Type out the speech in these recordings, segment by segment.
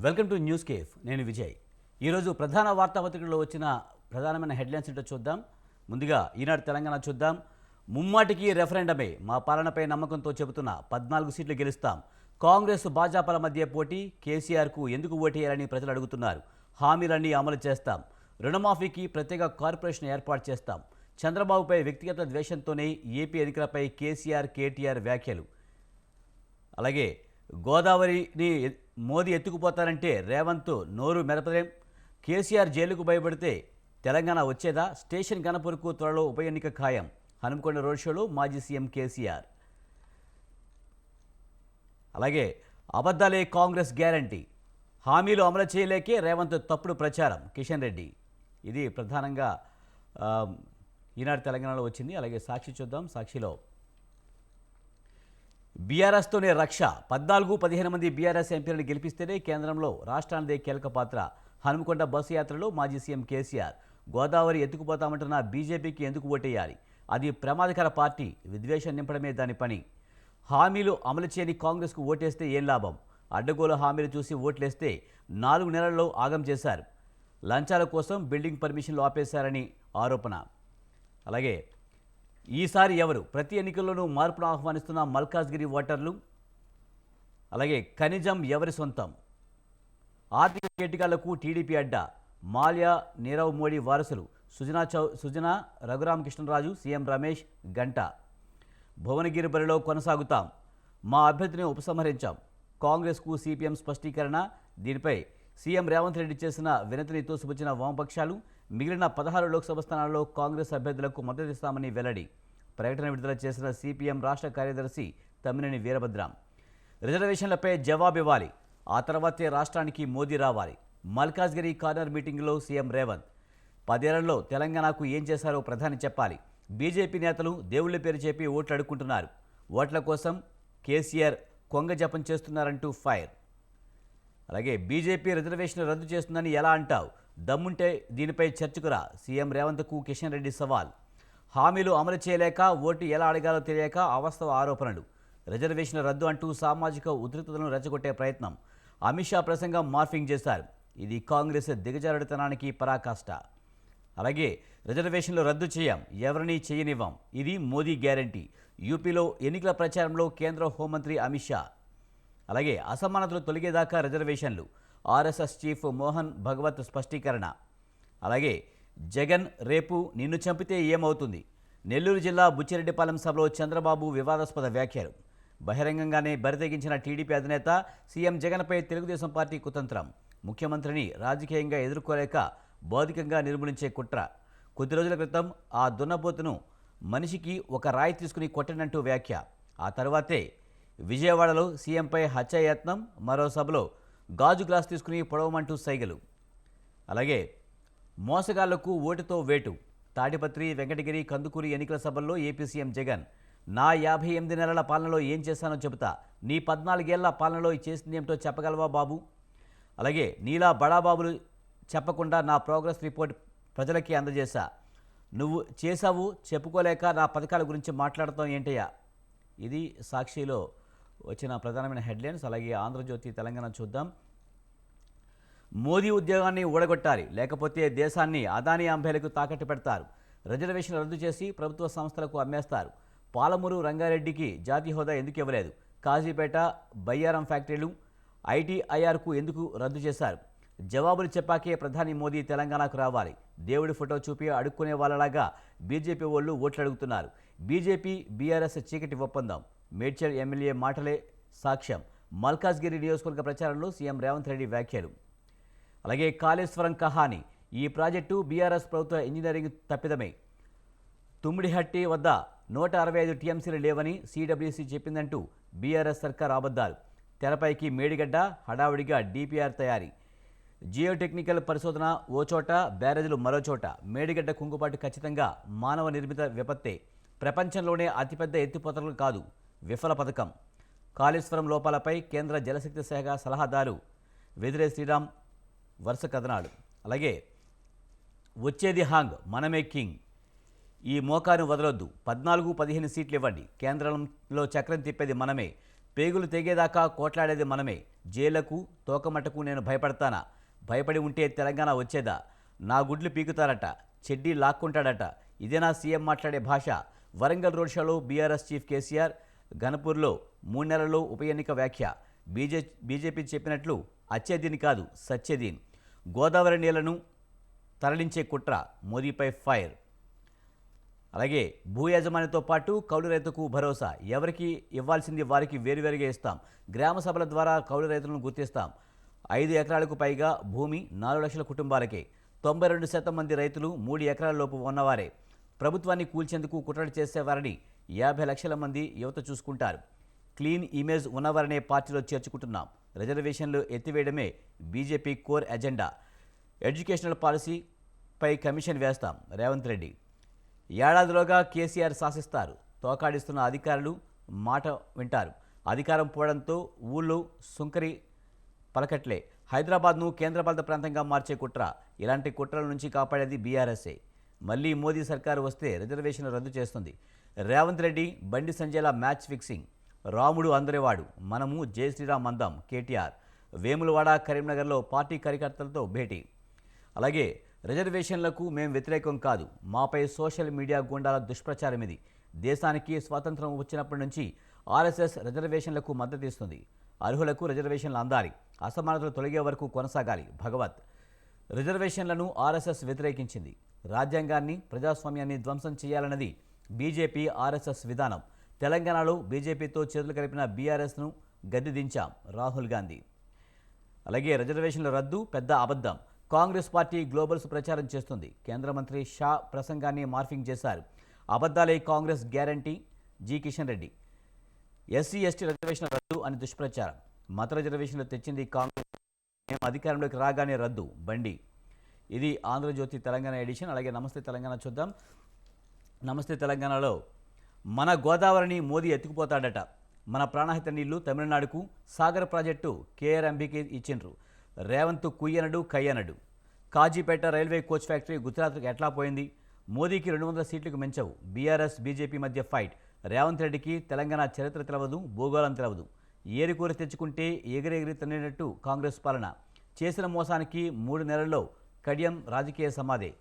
Welcome to news cafe. నేను విజయ్. ఈరోజు ప్రధాన వార్తాపత్రికల్లో వచ్చిన ప్రధానమైన హెడ్లైన్స్ ఏంటో చూద్దాం. ముందుగా ఈనాడు తెలంగాణ చూద్దాం. ముమ్మాటికి రెఫరెండమే, మా పాలనపై నమ్మకంతో చెబుతున్న 14 సీట్లు గెలుస్తాం. కాంగ్రెస్ భాజపాల మధ్య పోటీ, కేసీఆర్కు ఎందుకు ఓటేయాలని ప్రజలు అడుగుతున్నారు. హామీలన్నీ అమలు చేస్తాం. రుణమాఫీకి ప్రత్యేక కార్పొరేషన్ ఏర్పాటు చేస్తాం. చంద్రబాబుపై వ్యక్తిగత ద్వేషంతోనే ఏపీ ఎన్నికలపై కేసీఆర్, కేటీఆర్ వ్యాఖ్యలు. అలాగే గోదావరిని మోదీ ఎత్తుకుపోతారంటే రేవంత్ నోరు మెరపలేం. కేసీఆర్ జైలుకు భయపడితే తెలంగాణ వచ్చేదా? స్టేషన్ గణపూర్కు త్వరలో ఉప ఎన్నిక ఖాయం. హనుమకొండ రోడ్ షోలో మాజీ సీఎం కేసీఆర్. అలాగే అబద్ధాలే కాంగ్రెస్ గ్యారంటీ, హామీలు అమలు చేయలేకే రేవంత్ తప్పుడు ప్రచారం. కిషన్ రెడ్డి. ఇది ప్రధానంగా ఈనాడు తెలంగాణలో వచ్చింది. అలాగే సాక్షి చూద్దాం. సాక్షిలో బీఆర్ఎస్తోనే రక్ష, 14-15 మంది బీఆర్ఎస్ ఎంపీలను గెలిపిస్తేనే కేంద్రంలో రాష్ట్రానిదే కీలక పాత్ర. హనుమకొండ బస్సు యాత్రలో మాజీ సీఎం కేసీఆర్. గోదావరి ఎత్తుకుపోతామంటున్న బీజేపీకి ఎందుకు ఓటేయాలి? అది ప్రమాదకర పార్టీ, విద్వేషం నింపడమే దాని పని. హామీలు అమలు చేయని కాంగ్రెస్కు ఓటేస్తే ఏం లాభం? అడ్డగోలు హామీలు చూసి ఓట్లేస్తే 4 నెలల్లో ఆగం చేశారు. లంచాల కోసం బిల్డింగ్ పర్మిషన్లు ఆపేశారని ఆరోపణ. అలాగే ఈసారి ఎవరు? ప్రతి ఎన్నికల్లోనూ మార్పును ఆహ్వానిస్తున్న మల్కాజ్గిరి ఓటర్లు. అలాగే ఖనిజం ఎవరి సొంతం? ఆర్థిక కేటికాలకు టీడీపీ అడ్డా. మాల్యా, నీరవ్ మోడీ వారసులు సుజనా, రఘురామకృష్ణరాజు, సీఎం రమేష్ గంట. భువనగిరి బరిలో కొనసాగుతాం, మా అభ్యర్థిని ఉపసంహరించాం. కాంగ్రెస్కు సిపిఎం స్పష్టీకరణ. దీనిపై సీఎం రేవంత్ రెడ్డి చేసిన వినతిని తోసిపుచ్చిన వామపక్షాలు. మిగిలిన 16 లోక్సభ స్థానాల్లో కాంగ్రెస్ అభ్యర్థులకు మద్దతిస్తామని వెల్లడి. ప్రకటన విడుదల చేసిన సిపిఎం రాష్ట్ర కార్యదర్శి తమ్మినేని వీరభద్రం. రిజర్వేషన్లపై జవాబివ్వాలి, ఆ తర్వాతే రాష్ట్రానికి మోదీ రావాలి. మల్కాజ్గిరి కార్నర్ మీటింగ్లో సీఎం రేవంత్. 10 ఏళ్లలో తెలంగాణకు ఏం చేశారో ప్రధాని చెప్పాలి. బీజేపీ నేతలు దేవుళ్ల పేరు చెప్పి ఓట్లు అడుక్కుంటున్నారు. ఓట్ల కోసం కేసీఆర్ కొంగ జపం చేస్తున్నారంటూ ఫైర్. అలాగే బీజేపీ రిజర్వేషన్ రద్దు చేస్తుందని ఎలా అంటావు? దమ్ముంటే దీనిపై చర్చకు రా. సీఎం రేవంత్కు కిషన్ రెడ్డి సవాల్. హామీలు అమలు చేయలేక ఓటు ఎలా అడగాలో తెలియక అవాస్తవ ఆరోపణలు. రిజర్వేషన్ రద్దు అంటూ సామాజిక ఉద్రిక్తతలను రెచ్చగొట్టే ప్రయత్నం. అమిత్ షా ప్రసంగం మార్ఫింగ్ చేశారు. ఇది కాంగ్రెస్ దిగజారుడుతనానికి పరాకాష్ట. అలాగే రిజర్వేషన్లు రద్దు చేయం, ఎవరినీ చేయనివ్వం, ఇది మోదీ గ్యారంటీ. యూపీలో ఎన్నికల ప్రచారంలో కేంద్ర హోంమంత్రి అమిత్ షా. అలాగే అసమానతలు తొలగేదాకా రిజర్వేషన్లు. RSS chief Mohan Bhagwat స్పష్టీకరణ. అలాగే జగన్ రేపు నిన్ను చంపితే ఏమవుతుంది? నెల్లూరు జిల్లా బుచ్చిరెడ్డిపాలెం సభలో చంద్రబాబు వివాదాస్పద వ్యాఖ్యలు. బహిరంగంగానే బరితెగించిన టీడీపీ అధినేత. సీఎం జగన్పై తెలుగుదేశం పార్టీ కుతంత్రం. ముఖ్యమంత్రిని రాజకీయంగా ఎదుర్కోలేక భౌతికంగా నిర్మూలించే కుట్ర. కొద్ది రోజుల క్రితం ఆ దున్నపోతును మనిషికి ఒక రాయి తీసుకుని కొట్టినట్టు వ్యాఖ్య. ఆ తర్వాతే విజయవాడలో సీఎంపై హత్యాయత్నం. మరో సభలో గాజు గ్లాస్ తీసుకుని పొడవమంటూ సైగలు. అలాగే మోసగాళ్లకు ఓటుతో వేటు. తాడిపత్రి, వెంకటగిరి, కందుకూరి ఎన్నికల సభల్లో ఏపీ సీఎం జగన్. నా 58 నెలల పాలనలో ఏం చేశానో చెబుతా. నీ 14 ఏళ్ల పాలనలో చేసింది ఏమిటో చెప్పగలవా బాబు? అలాగే నీలా బడాబాబులు చెప్పకుండా నా ప్రోగ్రెస్ రిపోర్ట్ ప్రజలకి అందజేశా. నువ్వు చేశావు చెప్పుకోలేక నా పథకాల గురించి మాట్లాడతాం ఏంటయ్యా? ఇది సాక్షిలో వచ్చిన ప్రధానమైన హెడ్లైన్స్. అలాగే ఆంధ్రజ్యోతి తెలంగాణ చూద్దాం. మోదీ ఉద్యోగాన్ని ఊడగొట్టాలి, లేకపోతే దేశాన్ని అదానీ అంబేలకు తాకట్టు పెడతారు. రిజర్వేషన్ రద్దు చేసి ప్రభుత్వ సంస్థలకు అమ్మేస్తారు. పాలమూరు రంగారెడ్డికి జాతీయ హోదా ఎందుకు ఇవ్వలేదు? కాజీపేట, బయ్యారం ఫ్యాక్టరీలు ఐటీఐఆర్కు ఎందుకు రద్దు చేశారు? జవాబులు చెప్పాకే ప్రధాని మోదీ తెలంగాణకు రావాలి. దేవుడి ఫోటో చూపి అడుక్కునే వాళ్ళలాగా బీజేపీ వాళ్ళు ఓట్లు అడుగుతున్నారు. బీజేపీ బీఆర్ఎస్ చీకటి ఒప్పందం. మేడ్చల్ ఎమ్మెల్యే మాటలే సాక్ష్యం. మల్కాజ్గిరి నియోజకవర్గ ప్రచారంలో సీఎం రేవంత్ రెడ్డి వ్యాఖ్యలు. అలాగే కాళేశ్వరం కహాని. ఈ ప్రాజెక్టు బీఆర్ఎస్ ప్రభుత్వ ఇంజనీరింగ్ తప్పిదమే. తుమ్మిడిహట్టి వద్ద 165 టీఎంసీలు లేవని సిడబ్ల్యూసీ చెప్పిందంటూ బీఆర్ఎస్ సర్కార్ అబద్ధాలు. తెరపైకి మేడిగడ్డ, హడావుడిగా డీపీఆర్ తయారీ. జియోటెక్నికల్ పరిశోధన ఓ చోట, బ్యారేజీలు మరో చోట. మేడిగడ్డ కుంగుబాటు ఖచ్చితంగా మానవ నిర్మిత విపత్తే. ప్రపంచంలోనే అతిపెద్ద ఎత్తిపోతలు కాదు, విఫల పథకం. కాళేశ్వరం లోపాలపై కేంద్ర జలశక్తి శాఖ సలహాదారు వెదిరే శ్రీరామ్ వరుస కథనాలు. అలాగే వచ్చేది హాంగ్, మనమే కింగ్. ఈ మోకాను వదలొద్దు, 14-15 సీట్లు ఇవ్వండి, కేంద్రంలో చక్రం తిప్పేది మనమే. పేగులు తెగేదాకా కోట్లాడేది మనమే. జైళ్లకు తోకమట్టకు నేను భయపడతానా? భయపడి ఉంటే తెలంగాణ వచ్చేదా? నా గుడ్లు పీకుతారట, చెడ్డీ లాక్కుంటాడట. ఇదేనా సీఎం మాట్లాడే భాష? వరంగల్ రోడ్ షోలో బీఆర్ఎస్ చీఫ్ కేసీఆర్. ఘనపూర్లో 3 నెలల్లో ఉప ఎన్నిక వ్యాఖ్య. బీజేపీ చెప్పినట్లు అచ్చేదీన్ కాదు సచ్చేదీన్. గోదావరి నీళ్లను తరలించే కుట్ర, మోదీపై ఫైర్. అలాగే భూ యజమానితో పాటు కౌలు రైతుకు భరోసా. ఎవరికి ఇవ్వాల్సింది వారికి వేరువేరుగా ఇస్తాం. గ్రామ సభల ద్వారా కౌలు రైతులను గుర్తిస్తాం. 5 ఎకరాలకు పైగా భూమి 4 లక్షల కుటుంబాలకే. 92% మంది రైతులు 3 ఎకరాల లోపు ఉన్నవారే. ప్రభుత్వాన్ని కూల్చేందుకు కుట్రలు చేసేవారని 50 లక్షల మంది యువత చూసుకుంటారు. క్లీన్ ఇమేజ్ ఉన్నవారనే పార్టీలో చేర్చుకుంటున్నాం. రిజర్వేషన్లు ఎత్తివేయడమే బీజేపీ కోర్ ఎజెండా. ఎడ్యుకేషనల్ పాలసీపై కమిషన్ వేస్తాం. రేవంత్ రెడ్డి. ఏడాదిలోగా కేసీఆర్ శాసిస్తారు. తోకాడిస్తున్న అధికారులు మాట వింటారు. అధికారం పోవడంతో ఊళ్ళో సుంకరి పలకట్లే. హైదరాబాద్ను కేంద్రపాలిత ప్రాంతంగా మార్చే కుట్ర. ఇలాంటి కుట్రల నుంచి కాపాడేది బీఆర్ఎస్ఏ. మళ్ళీ మోదీ సర్కారు వస్తే రిజర్వేషన్లు రద్దు చేస్తుంది. రేవంత్ రెడ్డి బండి సంజయ్ల మ్యాచ్ ఫిక్సింగ్. రాముడు అందరివాడు, మనము జై శ్రీరామ్ అందాం కేటీఆర్. వేములవాడ కరీంనగర్లో పార్టీ కార్యకర్తలతో భేటీ. అలాగే రిజర్వేషన్లకు మేం వ్యతిరేకం కాదు, మాపై సోషల్ మీడియా గుండాల దుష్ప్రచారం ఇది. దేశానికి స్వాతంత్రం వచ్చినప్పటి నుంచి ఆర్ఎస్ఎస్ రిజర్వేషన్లకు మద్దతు ఇస్తుంది. అర్హులకు రిజర్వేషన్లు అందాలి, అసమానతలు తొలగే వరకు కొనసాగాలి. భగవత్. రిజర్వేషన్లను ఆర్ఎస్ఎస్ వ్యతిరేకించింది. రాజ్యాంగాన్ని, ప్రజాస్వామ్యాన్ని ధ్వంసం చేయాలన్నది బీజేపీ ఆర్ఎస్ఎస్ విధానం. తెలంగాణలో బీజేపీతో చేతులు కలిపిన బీఆర్ఎస్ను గద్దె దించాం. రాహుల్ గాంధీ. అలాగే రిజర్వేషన్ల రద్దు పెద్ద అబద్ధం. కాంగ్రెస్ పార్టీ గ్లోబల్స్ ప్రచారం చేస్తుంది. కేంద్ర మంత్రి షా ప్రసంగాన్ని మార్ఫింగ్ చేశారు. అబద్ధాలే Congress guarantee. G Kishan Reddy. SC ST రిజర్వేషన్ల రద్దు అని దుష్ప్రచారం. మత రిజర్వేషన్లు తెచ్చింది కాంగ్రెస్, మేము అధికారంలోకి రాగానే రద్దు. బండి. ఇది ఆంధ్రజ్యోతి తెలంగాణ ఎడిషన్. అలాగే నమస్తే తెలంగాణ చూద్దాం. నమస్తే తెలంగాణలో మన గోదావరిని మోదీ ఎత్తుకుపోతాడట. మన ప్రాణహిత నీళ్లు తమిళనాడుకు సాగర్ ప్రాజెక్టు కేఆర్ఎంబీకి ఇచ్చిండ్రు. రేవంత్ కుయ్యనడు కయ్యనడు. కాజీపేట రైల్వే కోచ్ ఫ్యాక్టరీ గుజరాత్కు ఎట్లా పోయింది? మోదీకి 200 సీట్లకు మించవు. బీఆర్ఎస్ బీజేపీ మధ్య ఫైట్. రేవంత్ రెడ్డికి తెలంగాణ చరిత్ర తెలవదు, భూగోళం తెలవదు. ఏరికూర తెచ్చుకుంటే ఎగిరెగిరి తన్నినట్టు కాంగ్రెస్ పాలన. చేసిన మోసానికి 3 నెలల్లో కడియం రాజకీయ సమాధే.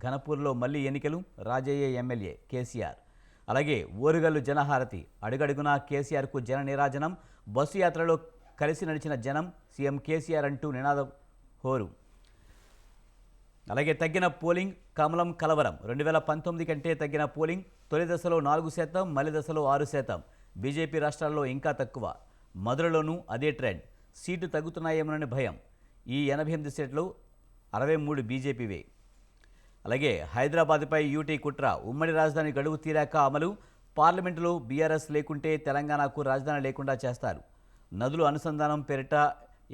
ఘనపూర్లో మళ్లీ ఎన్నికలు. రాజయ్య ఎమ్మెల్యే కేసీఆర్. అలాగే ఓరుగల్లు జనహారతి. అడుగడుగునా కేసీఆర్కు జన నీరాజనం. బస్సు యాత్రలో కలిసి నడిచిన జనం సీఎం కేసీఆర్ అంటూ నినాదం హోరు. అలాగే తగ్గిన పోలింగ్, కమలం కలవరం. 2019 కంటే తగ్గిన పోలింగ్. తొలి దశలో 4%, మలి దశలో 6%. బీజేపీ రాష్ట్రాల్లో ఇంకా తక్కువ. మధురలోనూ అదే ట్రెండ్. సీటు తగ్గుతున్నాయేమోనని భయం. ఈ 88 సీట్లు 63 బీజేపీవే. అలాగే హైదరాబాద్పై యూటీ కుట్ర. ఉమ్మడి రాజధాని గడువు తీరాక అమలు. పార్లమెంటులో బీఆర్ఎస్ లేకుంటే తెలంగాణకు రాజధాని లేకుండా చేస్తారు. నదులు అనుసంధానం పేరిట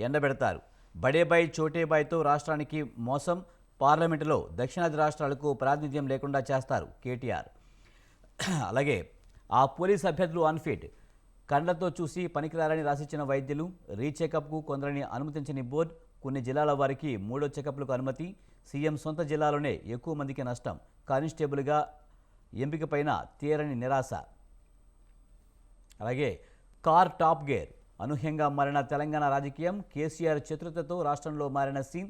ఎండబెడతారు. బడేబాయ్ చోటేబాయ్తో రాష్ట్రానికి మోసం. పార్లమెంటులో దక్షిణాది రాష్ట్రాలకు ప్రాతినిధ్యం లేకుండా చేస్తారు కేటీఆర్. అలాగే ఆ పోలీస్ అభ్యర్థులు అన్ఫిట్. కండ్లతో చూసి పనికిరారని రాసిచ్చిన వైద్యులు. రీచెకప్కు కొందరిని అనుమతించని బోర్డు. కొన్ని జిల్లాల వారికి 3వ చెకప్లకు అనుమతి. సీఎం సొంత జిల్లాలోనే ఎక్కువ మందికి నష్టం. కానిస్టేబుల్గా ఎంపికపైన తీరని నిరాశ. అలాగే కార్ టాప్ గేర్. అనూహ్యంగా మారిన తెలంగాణ రాజకీయం. కేసీఆర్ చతురతతో రాష్ట్రంలో మారిన సీన్.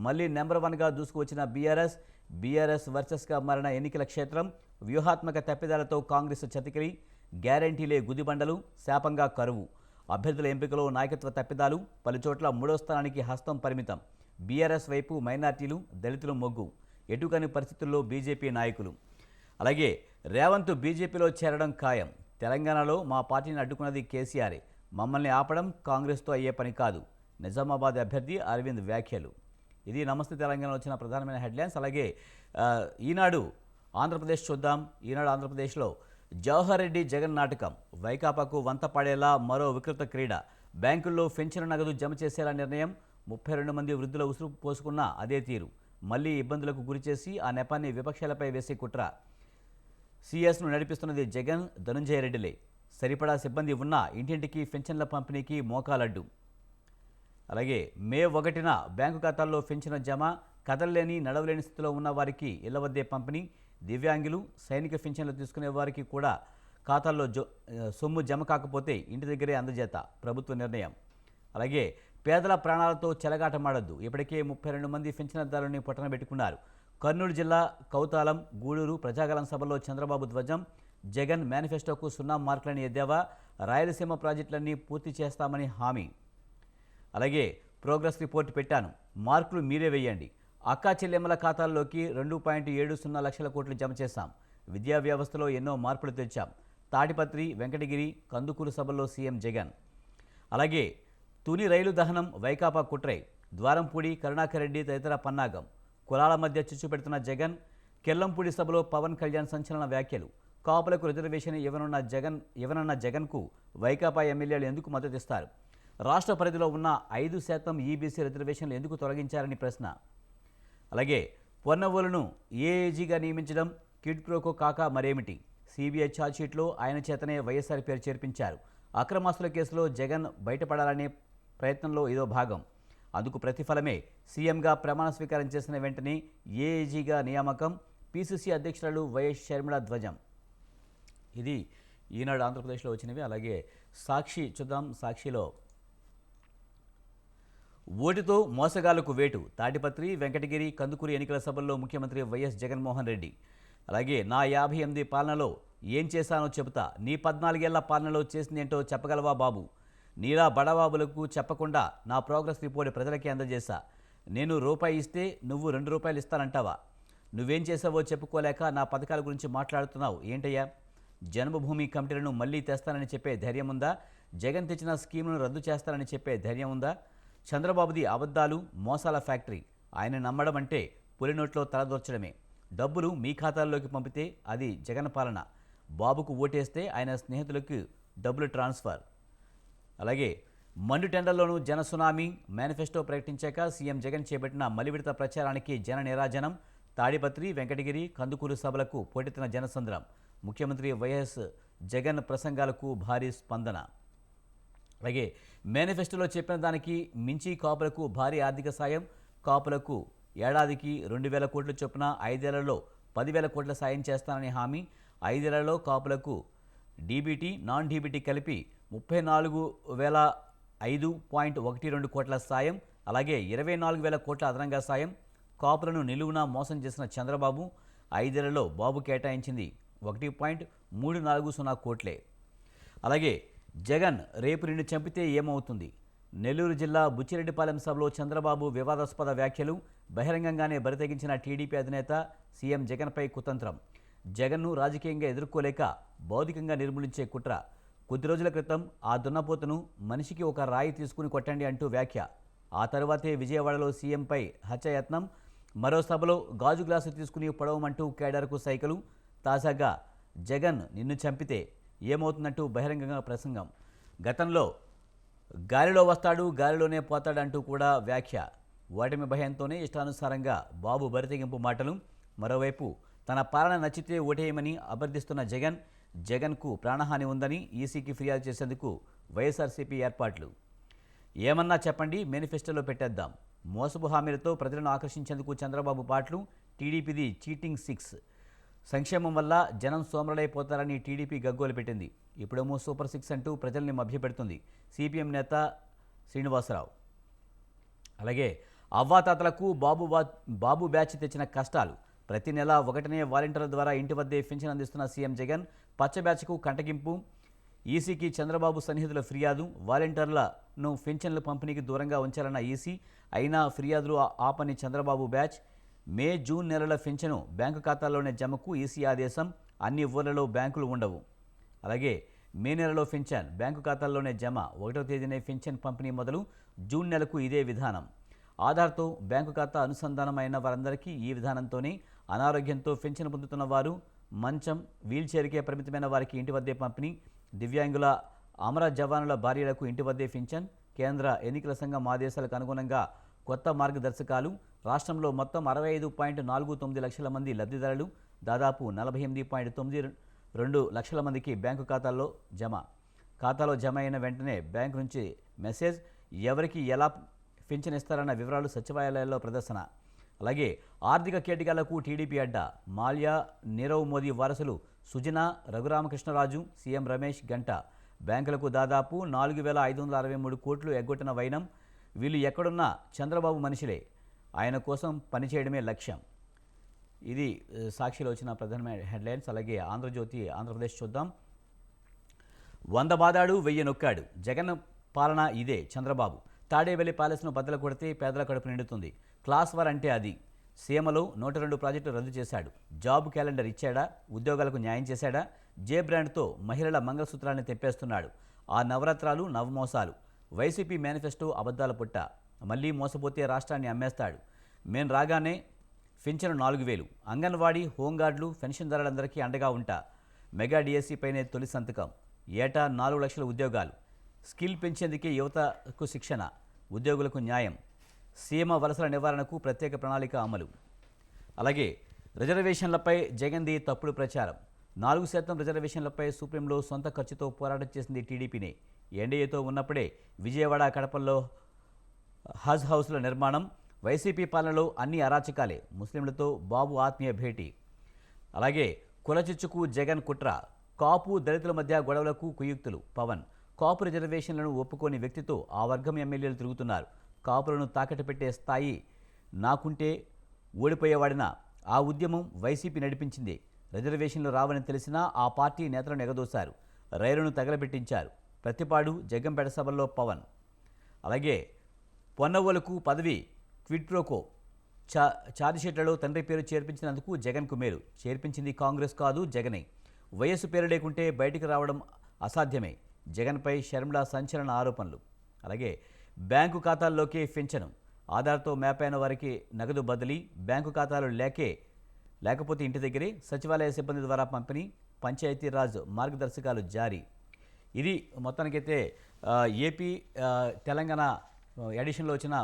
మళ్లీ నెంబర్ 1గా దూసుకువచ్చిన బీఆర్ఎస్ వర్సెస్గా మారిన ఎన్నికల క్షేత్రం. వ్యూహాత్మక తప్పిదాలతో కాంగ్రెస్ చతికిలి. గ్యారంటీలే గుదిబండలు. శాపంగా కరువు. అభ్యర్థుల ఎంపికలో నాయకత్వ తప్పిదాలు. పలుచోట్ల 3వ స్థానానికి హస్తం పరిమితం. బీఆర్ఎస్ వైపు మైనార్టీలు, దళితులు మొగ్గు. ఎటుకాని పరిస్థితుల్లో బీజేపీ నాయకులు. అలాగే రేవంత్ బీజేపీలో చేరడం ఖాయం. తెలంగాణలో మా పార్టీని అడ్డుకున్నది కేసీఆరే. మమ్మల్ని ఆపడం కాంగ్రెస్తో అయ్యే పని కాదు. నిజామాబాద్ అభ్యర్థి అరవింద్ వ్యాఖ్యలు. ఇది నమస్తే తెలంగాణలో వచ్చిన ప్రధానమైన హెడ్లైన్స్. అలాగే ఈనాడు ఆంధ్రప్రదేశ్ చూద్దాం. ఈనాడు ఆంధ్రప్రదేశ్లో జవహర్ రెడ్డి జగన్ నాటకం. వైకాపాకు వంత పడేలా మరో వికృత క్రీడ. బ్యాంకుల్లో పెన్షన్ నగదు జమ చేసేలా నిర్ణయం. 32 మంది వృద్ధుల ఉసురు పోసుకున్న అదే తీరు. మళ్లీ ఇబ్బందులకు గురిచేసి ఆ నెపాన్ని విపక్షాలపై వేసే కుట్ర. సీఎస్ను నడిపిస్తున్నది జగన్, ధనుంజయ రెడ్డిలే. సరిపడా సిబ్బంది ఉన్నా ఇంటింటికి పెన్షన్ల పంపిణీకి మోకాలడ్డు. అలాగే మే 1న బ్యాంకు ఖాతాల్లో పెన్షన్ జమ. కదలలేని, నడవలేని స్థితిలో ఉన్న వారికి ఇళ్ల వద్దే పంపిణీ. దివ్యాంగులు, సైనిక పెన్షన్లు తీసుకునే వారికి కూడా ఖాతాల్లో సొమ్ము జమ కాకపోతే ఇంటి దగ్గరే అందజేత ప్రభుత్వ నిర్ణయం. అలాగే పేదల ప్రాణాలతో చెలగాటమాడొద్దు. ఇప్పటికే 32 మంది పింఛనదారుని పొట్టన పెట్టుకున్నారు. కర్నూలు జిల్లా కౌతాలం, గూడూరు ప్రజాగలం సభలో చంద్రబాబు ధ్వజం. జగన్ మేనిఫెస్టోకు 0 మార్కులని ఎద్దేవా. రాయలసీమ ప్రాజెక్టులన్నీ పూర్తి చేస్తామని హామీ. అలాగే ప్రోగ్రెస్ రిపోర్ట్ పెట్టాను, మార్కులు మీరే వేయండి. అక్కా చెల్లెమ్మల ఖాతాల్లోకి 2.70 లక్షల కోట్లు జమ చేశాం. విద్యా వ్యవస్థలో ఎన్నో మార్పులు తెచ్చాం. తాడిపత్రి, వెంకటగిరి, కందుకూరు సభల్లో సీఎం జగన్. అలాగే తుని రైలు దహనం వైకాపా కుట్రై. ద్వారంపూడి, కరుణాకర్ రెడ్డి తదితర పన్నాగం. కులాల మధ్య చిచ్చు పెడుతున్న జగన్. కెల్లంపూడి సభలో పవన్ కళ్యాణ్ సంచలన వ్యాఖ్యలు. కాపులకు రిజర్వేషన్ ఇవ్వనున్న జగన్కు వైకాపా ఎమ్మెల్యేలు ఎందుకు మద్దతిస్తారు? రాష్ట్ర పరిధిలో ఉన్న 5% ఈబీసీ రిజర్వేషన్లు ఎందుకు తొలగించారని ప్రశ్న. అలాగే పొన్నవోలును ఏఏజీగా నియమించడం కిడ్ ప్రోకో కాక మరేమిటి? సిబిఐ ఛార్జ్షీట్లో ఆయన చేతనే వైఎస్ఆర్ పేరు చేర్పించారు. అక్రమాస్తుల కేసులో జగన్ బయటపడాలనే ప్రయత్నంలో ఇదో భాగం. అందుకు ప్రతిఫలమే సీఎంగా ప్రమాణ స్వీకారం చేసిన వెంటనే ఏఏజీగా నియామకం. పీసీసీ అధ్యక్షురాలు వైఎస్ షర్మిల ధ్వజం. ఇది ఈనాడు ఆంధ్రప్రదేశ్లో వచ్చినవి. అలాగే సాక్షి చూద్దాం. సాక్షిలో ఓటుతో మోసగాళ్లకు వేటు. తాడిపత్రి, వెంకటగిరి, కందుకూరు ఎన్నికల సభల్లో ముఖ్యమంత్రి వైఎస్ జగన్మోహన్ రెడ్డి. అలాగే నా 58 పాలనలో ఏం చేశానో చెబుతా. నీ 14 ఏళ్ల పాలనలో చేసిందేంటో చెప్పగలవా బాబు? నీలా బడబాబులకు చెప్పకుండా నా ప్రోగ్రెస్ రిపోర్ట్ ప్రజలకి అందజేశా. నేను రూపాయి ఇస్తే నువ్వు 2 రూపాయలు ఇస్తానంటావా? నువ్వేం చేసావో చెప్పుకోలేక నా పథకాల గురించి మాట్లాడుతున్నావు ఏంటయ్యా? జన్మభూమి కమిటీలను మళ్లీ తెస్తానని చెప్పే ధైర్యం ఉందా? జగన్ తెచ్చిన స్కీములను రద్దు చేస్తానని చెప్పే ధైర్యం ఉందా? చంద్రబాబుది అబద్ధాలు, మోసాల ఫ్యాక్టరీ. ఆయన నమ్మడం అంటే పులినోట్లో తలదొర్చడమే. డబ్బులు మీ ఖాతాల్లోకి పంపితే అది జగన్ పాలన. బాబుకు ఓటేస్తే ఆయన స్నేహితులకు డబ్బులు ట్రాన్స్ఫర్. అలాగే మండు టెండర్లోనూ జన సునామీ. మేనిఫెస్టో ప్రకటించాక సీఎం జగన్ చేపట్టిన మలి విడత ప్రచారానికి జన నీరాజనం. తాడిపత్రి, వెంకటగిరి, కందుకూరు సభలకు పోటెత్తిన జనసంద్రం. ముఖ్యమంత్రి వైఎస్ జగన్ ప్రసంగాలకు భారీ స్పందన. అలాగే మేనిఫెస్టోలో చెప్పిన దానికి మించి కాపులకు భారీ ఆర్థిక సాయం. కాపులకు ఏడాదికి 2,000 కోట్ల చొప్పున 5 ఏళ్లలో 10,000 కోట్ల సాయం చేస్తానని హామీ. 5 ఏళ్లలో కాపులకు డీబీటీ, నాన్ డీబీటీ కలిపి 34,005.12 కోట్ల సాయం. అలాగే 24,000 కోట్ల అదనంగా సాయం. కాపులను నిలువునా మోసం చేసిన చంద్రబాబు 5 ఏళ్లలో బాబు కేటాయించింది 1.340 కోట్లే. అలాగే జగన్ రేపు నిన్ను చంపితే ఏమవుతుంది? నెల్లూరు జిల్లా బుచ్చిరెడ్డిపాలెం సభలో చంద్రబాబు వివాదాస్పద వ్యాఖ్యలు. బహిరంగంగానే బరితెగించిన టీడీపీ అధినేత. సీఎం జగన్పై కుతంత్రం. జగన్ను రాజకీయంగా ఎదుర్కోలేక భౌతికంగా నిర్మూలించే కుట్ర. కొద్ది రోజుల క్రితం ఆ దున్నపోతును మనిషికి ఒక రాయి తీసుకుని కొట్టండి అంటూ వ్యాఖ్య. ఆ తరువాతే విజయవాడలో సీఎంపై హత్యాయత్నం. మరో సభలో గాజు గ్లాసు తీసుకుని పొడవమంటూ కేడర్కు సైకిలు. తాజాగా జగన్ నిన్ను చంపితే ఏమవుతుందంటూ బహిరంగంగా ప్రసంగం. గతంలో గాలిలో వస్తాడు, గాలిలోనే పోతాడంటూ కూడా వ్యాఖ్య. ఓటమి భయంతోనే ఇష్టానుసారంగా బాబు బరితెగింపు మాటలు. మరోవైపు తన పాలన నచ్చితే ఓటేయమని అభ్యర్థిస్తున్న జగన్కు ప్రాణహాని ఉందని ఈసీకి ఫిర్యాదు చేసేందుకు వైఎస్ఆర్సీపీ ఏర్పాట్లు. ఏమన్నా చెప్పండి, మేనిఫెస్టోలో పెట్టేద్దాం. మోసపు హామీలతో ప్రజలను ఆకర్షించేందుకు చంద్రబాబు పాటలు. టీడీపీది చీటింగ్ 6. సంక్షేమం వల్ల జనం సోమరులైపోతారని టీడీపీ గగ్గోలు పెట్టింది. ఇప్పుడేమో సూపర్ 6 అంటూ ప్రజల్ని మభ్యపెడుతుంది సిపిఎం నేత శ్రీనివాసరావు. అలాగే అవ్వాతాతలకు బాబు బ్యాచ్ తెచ్చిన కష్టాలు. ప్రతి నెల 1నే వాలంటీర్ల ద్వారా ఇంటి వద్దే పింఛన్ అందిస్తున్న సీఎం జగన్. పచ్చ బ్యాచ్కు కంటగింపు. ఈసీకి చంద్రబాబు సన్నిహితుల ఫిర్యాదు. వాలంటీర్లను పింఛన్ల పంపిణీకి దూరంగా ఉంచాలన్న ఈసీ. అయినా ఫిర్యాదులు ఆపని చంద్రబాబు బ్యాచ్. మే, జూన్ నెలల పింఛను బ్యాంకు ఖాతాల్లోనే జమకు ఈసీ ఆదేశం. అన్ని ఊర్లలో బ్యాంకులు ఉండవు. అలాగే మే నెలలో పింఛన్ బ్యాంకు ఖాతాల్లోనే జమ. 1వ తేదీనే పింఛన్ పంపిణీ మొదలు. జూన్ నెలకు ఇదే విధానం. ఆధార్తో బ్యాంకు ఖాతా అనుసంధానం అయిన వారందరికీ ఈ విధానంతోనే. అనారోగ్యంతో పింఛన్ పొందుతున్న వారు, మంచం, వీల్చైర్కే పరిమితమైన వారికి ఇంటి వద్దే పంపిణీ. దివ్యాంగుల, అమర జవానుల భార్యలకు ఇంటి వద్దే పింఛన్. కేంద్ర ఎన్నికల సంఘం ఆదేశాలకు అనుగుణంగా కొత్త మార్గదర్శకాలు. రాష్ట్రంలో మొత్తం 65.49 లక్షల మంది లబ్ధిదారులు. దాదాపు 48.92 లక్షల మందికి బ్యాంకు ఖాతాల్లో జమ. ఖాతాలో జమ అయిన వెంటనే బ్యాంకు నుంచి మెసేజ్. ఎవరికి ఎలా పింఛన్ ఇస్తారన్న వివరాలు సచివాలయాల్లో ప్రదర్శన. అలాగే ఆర్థిక కేటగాళ్లకు టీడీపీ అడ్డా. మాల్యా, నీరవ్ మోదీ వారసులు సుజన, రఘురామకృష్ణరాజు, సీఎం రమేష్ గంట. బ్యాంకులకు దాదాపు 4,563 కోట్లు ఎగ్గొట్టిన వైనం. వీళ్ళు ఎక్కడున్నా చంద్రబాబు మనుషులే, ఆయన కోసం పనిచేయడమే లక్ష్యం. ఇది సాక్షిలో వచ్చిన ప్రధానమైన హెడ్లైన్స్. అలాగే ఆంధ్రజ్యోతి ఆంధ్రప్రదేశ్ చూద్దాం. 100 బాదాడు 1000 నొక్కాడు, జగన్ పాలన ఇదే చంద్రబాబు. తాడేపల్లి ప్యాలెస్ను బద్దలు కొడితే పేదల కడుపు నిండుతుంది. క్లాస్ వార్ అంటే అది. సీఎంలో 102 ప్రాజెక్టులు రద్దు చేశాడు. జాబ్ క్యాలెండర్ ఇచ్చాడా? ఉద్యోగాలకు న్యాయం చేశాడా? జే బ్రాండ్తో మహిళల మంగళసూత్రాన్ని తెంపేస్తున్నాడు. ఆ నవరత్నాలు నవమోసాలు. వైసీపీ మేనిఫెస్టో అబద్ధాల పుట్ట. మళ్ళీ మోసపోతే రాష్ట్రాన్ని అమ్మేస్తాడు. మేం రాగానే పింఛను 4000. అంగన్వాడీ, హోంగార్డులు, పెన్షన్దారులందరికీ అండగా ఉంటా. మెగా డిఎస్సీపైనే తొలి సంతకం. ఏటా 4 లక్షల ఉద్యోగాలు. స్కిల్ పెంచేందుకే యువతకు శిక్షణ. ఉద్యోగులకు న్యాయం. సీమ వలసల నివారణకు ప్రత్యేక ప్రణాళిక అమలు. అలాగే రిజర్వేషన్లపై జగన్ది తప్పుడు ప్రచారం. 4% రిజర్వేషన్లపై సుప్రీంలో సొంత ఖర్చుతో పోరాటం చేసింది టీడీపీనే. ఎన్డీఏతో ఉన్నప్పుడే విజయవాడ, కడపల్లో హజ్ హౌస్ల నిర్మాణం. వైసీపీ పాలనలో అన్ని అరాచకాలే. ముస్లింలతో బాబు ఆత్మీయ భేటీ. అలాగే కులచిచ్చుకు జగన్ కుట్ర. కాపు దళితుల మధ్య గొడవలకు కుయుక్తులు. పవన్ కాపు రిజర్వేషన్లను ఒప్పుకోని వ్యక్తితో ఆ వర్గం ఎమ్మెల్యేలు తిరుగుతున్నారు. కాపులను తాకట్టు పెట్టే స్థాయి నాకుంటే ఓడిపోయేవాడినా. ఆ ఉద్యమం వైసీపీ నడిపించింది. రిజర్వేషన్లు రావని తెలిసినా ఆ పార్టీ నేతలను ఎగదోశారు. రైలును తగలబెట్టించారు. ప్రతిపాడు, జగ్గంపేట సభల్లో పవన్. అలాగే పొన్నవోలుకు పదవి క్విడ్ ప్రోకో. ఛార్జిషీట్లలో తండ్రి పేరు చేర్పించినందుకు జగన్కు మేలు. చేర్పించింది కాంగ్రెస్ కాదు, జగనే. వయస్సు పేరు లేకుంటే బయటికి రావడం అసాధ్యమే. జగన్పై షర్మిలా సంచలన ఆరోపణలు. అలాగే బ్యాంకు ఖాతాల్లోకే పింఛను. ఆధార్తో మ్యాప్ అయిన వారికి నగదు బదిలీ. బ్యాంకు ఖాతాలు లేకపోతే ఇంటి దగ్గరే. సచివాలయ సిబ్బంది ద్వారా పంపిణీ. పంచాయతీరాజ్ మార్గదర్శకాలు జారీ. ఇది మొత్తానికైతే ఏపీ తెలంగాణ ఎడిషన్లో వచ్చిన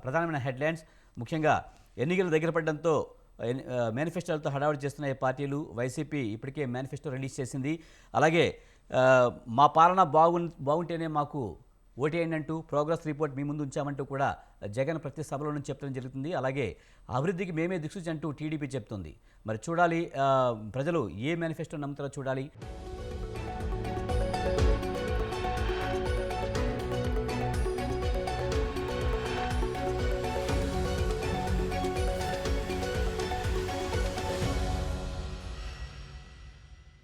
ప్రధానమైన హెడ్లైన్స్. ముఖ్యంగా ఎన్నికలు దగ్గర పడడంతో మేనిఫెస్టోలతో హడావుడి చేస్తున్న ఈ పార్టీలు. వైసీపీ ఇప్పటికే మేనిఫెస్టో రిలీజ్ చేసింది. అలాగే మా పాలన బాగుంటేనే మాకు ఓటేయండి అంటూ ప్రోగ్రెస్ రిపోర్ట్ మీ ముందు ఉంచామంటూ కూడా జగన్ ప్రతి సభలో నుంచి చెప్పడం జరుగుతుంది. అలాగే అభివృద్ధికి మేమే దిక్సూచి అంటూ టీడీపీ చెప్తుంది. మరి చూడాలి ప్రజలు ఏ మేనిఫెస్టో నమ్ముతారో చూడాలి.